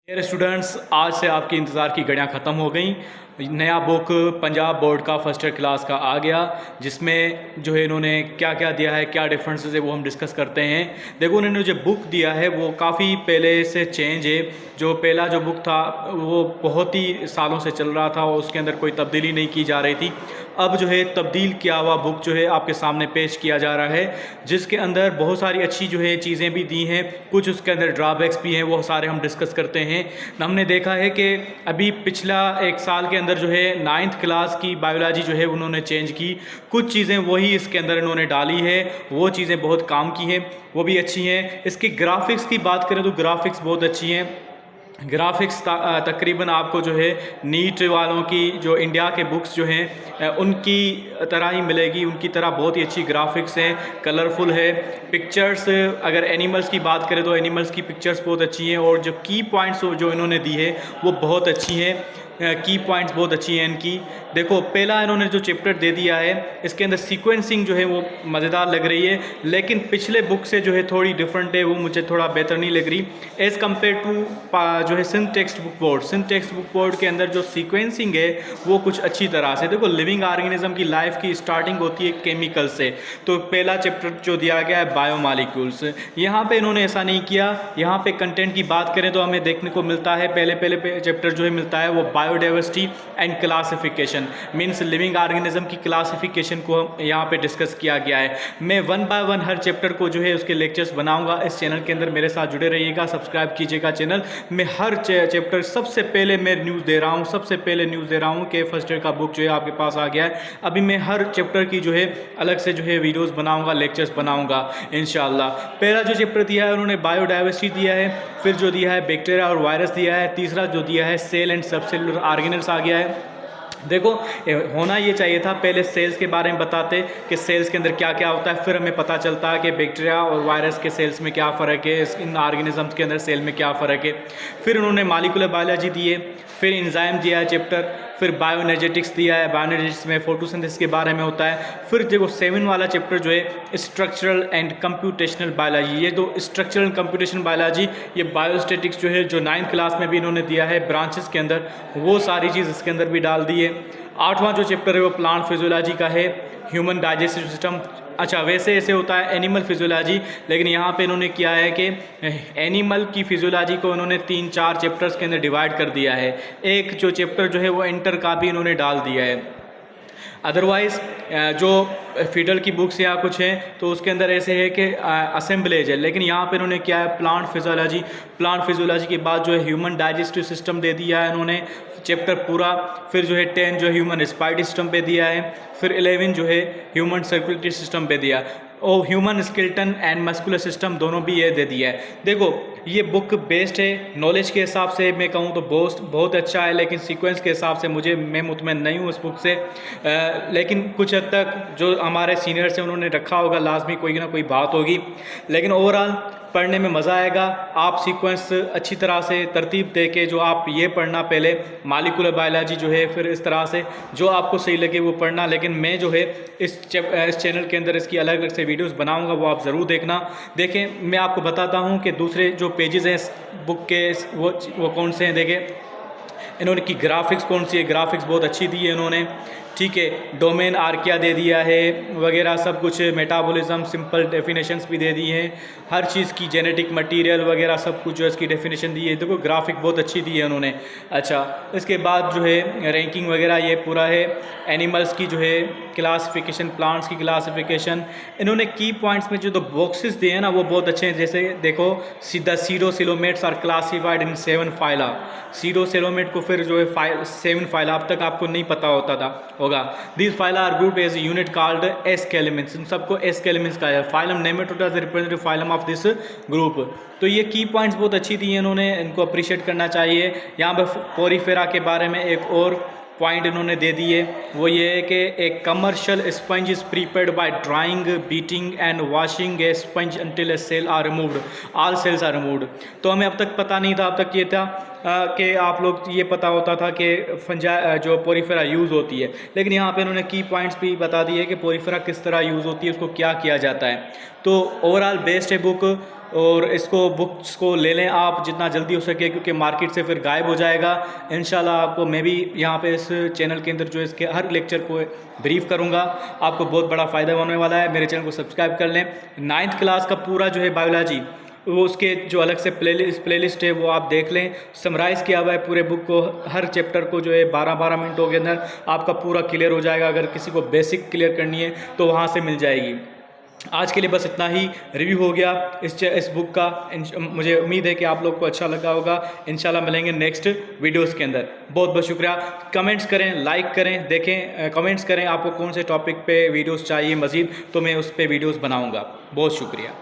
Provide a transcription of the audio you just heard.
मेरे स्टूडेंट्स, आज से आपकी इंतज़ार की घड़ियां ख़त्म हो गई। नया बुक पंजाब बोर्ड का फर्स्ट ईयर क्लास का आ गया, जिसमें जो है इन्होंने क्या क्या दिया है, क्या डिफरेंसेस है, वो हम डिस्कस करते हैं। देखो, उन्होंने जो बुक दिया है वो काफ़ी पहले से चेंज है। जो पहला जो बुक था वो बहुत ही सालों से चल रहा था और उसके अंदर कोई तब्दीली नहीं की जा रही थी। अब जो है तब्दील किया हुआ बुक जो है आपके सामने पेश किया जा रहा है, जिसके अंदर बहुत सारी अच्छी जो है चीज़ें भी दी हैं, कुछ उसके अंदर ड्रॉबैक्स भी हैं, वो सारे हम डिस्कस करते हैं। हमने देखा है कि अभी पिछला एक साल के अंदर जो है 9th क्लास की बायोलॉजी जो है उन्होंने चेंज की, कुछ चीज़ें वही इसके अंदर इन्होंने डाली है, वो चीज़ें बहुत काम की हैं, वो भी अच्छी हैं। इसकी ग्राफिक्स की बात करें तो ग्राफिक्स बहुत अच्छी हैं। ग्राफिक्स तकरीबन आपको जो है नीट वालों की जो इंडिया के बुक्स जो हैं उनकी तरह ही मिलेगी, उनकी तरह बहुत ही अच्छी ग्राफिक्स हैं, कलरफुल है। पिक्चर्स, अगर एनिमल्स की बात करें तो एनिमल्स की पिक्चर्स बहुत अच्छी हैं और जो की पॉइंट्स जो इन्होंने दी है वो बहुत अच्छी हैं। की पॉइंट्स बहुत अच्छी हैं इनकी। देखो, पहला इन्होंने जो चैप्टर दे दिया है इसके अंदर सीक्वेंसिंग जो है वो मज़ेदार लग रही है, लेकिन पिछले बुक से जो है थोड़ी डिफरेंट है, वो मुझे थोड़ा बेहतर नहीं लग रही एज़ कम्पेयर टू जो है synth text book board. Synth text book board के अंदर जो सीक्वेंसिंग है वो कुछ अच्छी तरह से, देखो, लिविंग ऑर्गेनिज्म की लाइफ की स्टार्टिंग होती है केमिकल से, तो पहला चैप्टर जो दिया गया है बायोमॉलिक्यूल्स, यहाँ पे इन्होंने ऐसा नहीं किया। यहाँ पे कंटेंट की बात करें तो हमें देखने को मिलता है पहले चैप्टर जो है मिलता है वो biodiversity and classification, means living organism की क्लासिफिकेशन को यहाँ पे डिस्कस किया गया है। मैं 1 बाय 1 हर चैप्टर को जो है उसके लेक्चर्स बनाऊंगा इस चैनल के अंदर, मेरे साथ जुड़े रहिएगा, सब्सक्राइब कीजिएगा चैनल। मैं हर चैप्टर सबसे पहले मैं न्यूज़ दे रहा हूँ, सबसे पहले न्यूज़ दे रहा हूँ कि फर्स्ट ईयर का बुक जो है आपके पास आ गया है। अभी मैं हर चैप्टर की जो है अलग से जो है वीडियोज़ बनाऊँगा, लेक्चर्स बनाऊँगा इंशाल्लाह। पहला जो चैप्टर दिया है उन्होंने बायोडाइवर्सिटी दिया है, फिर जो दिया है बैक्टीरिया और वायरस दिया है, तीसरा जो दिया है सेल एंड सबसेलुलर ऑर्गेनल्स आ गया है। देखो, होना ये चाहिए था पहले सेल्स के बारे में बताते कि सेल्स के अंदर क्या क्या होता है, फिर हमें पता चलता है कि बैक्टीरिया और वायरस के सेल्स में क्या फ़र्क है, इन ऑर्गेनिजम्स के अंदर सेल में क्या फ़र्क है। फिर उन्होंने मॉलिक्यूलर बायोलॉजी दी है, फिर एंजाइम दिया है चैप्टर, फिर बायोएनर्जेटिक्स दिया है, बायोएनर्जेटिक्स में फोटोसिंथेसिस के बारे में होता है। फिर देखो 7 वाला चैप्टर जो है स्ट्रक्चरल एंड कंप्यूटेशनल बायोलॉजी, ये जो स्ट्रक्चरल एंड कंप्यूटेशनल बायोलॉजी, ये बायोस्टेटिक्स जो है जो 9th क्लास में भी इन्होंने दिया है ब्रांचेस के अंदर, वो सारी चीज़ इसके अंदर भी डाल दी है। 8वां जो चैप्टर है वो प्लांट फिजियोलॉजी का है, ह्यूमन डाइजेस्टिव सिस्टम। अच्छा, वैसे ऐसे होता है एनिमल फिजियोलॉजी, लेकिन यहाँ पे इन्होंने किया है कि एनिमल की फिजियोलॉजी को इन्होंने 3-4 चैप्टर्स के अंदर डिवाइड कर दिया है। एक जो चैप्टर जो है वो एंटर का भी इन्होंने डाल दिया है। अदरवाइज़ जो फीडल की बुक्स या कुछ हैं तो उसके अंदर ऐसे है कि असेंबलेज है, लेकिन यहाँ पे इन्होंने क्या है प्लांट फिजियोलॉजी। प्लांट फिजियोलॉजी के बाद जो है ह्यूमन डाइजेस्टिव सिस्टम दे दिया है इन्होंने चैप्टर पूरा। फिर जो है 10 जो है ह्यूमन रेस्पिरेटरी सिस्टम पे दिया है, फिर 11 जो है ह्यूमन सर्कुलेटरी सिस्टम पे दिया, और human skeleton and muscular system दोनों भी ये दे दिया है। देखो, ये बुक बेस्ड है, नॉलेज के हिसाब से मैं कहूँ तो बहुत अच्छा है, लेकिन सीक्वेंस के हिसाब से मैं मुतमईन नहीं हूँ इस बुक से। लेकिन कुछ हद तक जो हमारे सीनियर्स हैं उन्होंने रखा होगा, लाजमी कोई ना कोई बात होगी, लेकिन ओवरऑल पढ़ने में मज़ा आएगा। आप सीक्वेंस अच्छी तरह से तरतीब दे के जो आप ये पढ़ना, पहले मॉलिक्यूलर बायोलॉजी जो है, फिर इस तरह से जो आपको सही लगे वो पढ़ना। लेकिन मैं जो है इस चैनल के अंदर इसकी अलग अलग से वीडियोस बनाऊंगा, वो आप ज़रूर देखना। देखें, मैं आपको बताता हूँ कि दूसरे जो पेजेस हैं इस बुक के वो कौन से हैं। देखें, इन्होंने की ग्राफिक्स कौन सी है, ग्राफिक्स बहुत अच्छी दी है इन्होंने, ठीक है। डोमेन आर्किया दे दिया है वगैरह सब कुछ, मेटाबॉलिज्म सिंपल डेफिनेशंस भी दे दी हैं, हर चीज़ की जेनेटिक मटेरियल वगैरह सब कुछ जो है इसकी डेफिनेशन दी है। देखो, ग्राफिक बहुत अच्छी दी है उन्होंने। अच्छा, इसके बाद जो है रैंकिंग वगैरह ये पूरा है, एनिमल्स की जो है क्लासिफिकेशन, प्लांट्स की क्लासिफिकेशन। इन्होंने की पॉइंट्स में जो दो बॉक्सेस दिए हैं ना वो बहुत अच्छे हैं। जैसे देखो, सीधा सीरोसेलोमेट्स आर क्लासिफाइड इन 7 फाइला। सीरोसेलोमेट को फिर जो है 7 फाइला, अब तक आपको नहीं पता होता था होगा। These phyla are group as unit called aschelminthes, इन सबको एस्केलेमेंट्स कहा है। Phylum nematoda is representative phylum of this group. तो ये की पॉइंट्स बहुत अच्छी दी हैं इन्होंने, इनको अप्रिशिएट करना चाहिए। यहाँ पर पोरीफेरा के बारे में एक और पॉइंट इन्होंने दे दिए, वो ये है कि एक commercial sponge is prepared by drying, beating and washing a sponge until a cell are removed, all cells are removed. तो हमें अब तक पता नहीं था, अब तक ये था कि आप लोग ये पता होता था कि फंजा जो पोरीफेरा यूज़ होती है, लेकिन यहाँ पे इन्होंने की पॉइंट्स भी बता दिए कि पोरीफेरा किस तरह यूज़ होती है, उसको क्या किया जाता है। तो ओवरऑल बेस्ट है बुक, और इसको बुक्स को ले लें आप जितना जल्दी हो सके, क्योंकि मार्केट से फिर गायब हो जाएगा। इंशाल्लाह आपको मैं भी यहाँ पे इस चैनल के अंदर जो है इसके हर लेक्चर को ब्रीफ करूँगा, आपको बहुत बड़ा फ़ायदा होने वाला है। मेरे चैनल को सब्सक्राइब कर लें। 9th क्लास का पूरा जो है बायोलॉजी, वो उसके जो अलग से प्लेलिस्ट है वो आप देख लें। समराइज़ किया हुआ है पूरे बुक को, हर चैप्टर को जो है 12-12 मिनटों के अंदर आपका पूरा क्लियर हो जाएगा। अगर किसी को बेसिक क्लियर करनी है तो वहाँ से मिल जाएगी। आज के लिए बस इतना ही रिव्यू हो गया इस बुक का। मुझे उम्मीद है कि आप लोग को अच्छा लगा होगा। इंशाल्लाह मिलेंगे नेक्स्ट वीडियोस के अंदर। बहुत बहुत शुक्रिया। कमेंट्स करें, लाइक करें, देखें, कमेंट्स करें आपको कौन से टॉपिक पे वीडियोस चाहिए मज़ीद, तो मैं उस पर वीडियोस बनाऊंगा। बहुत शुक्रिया।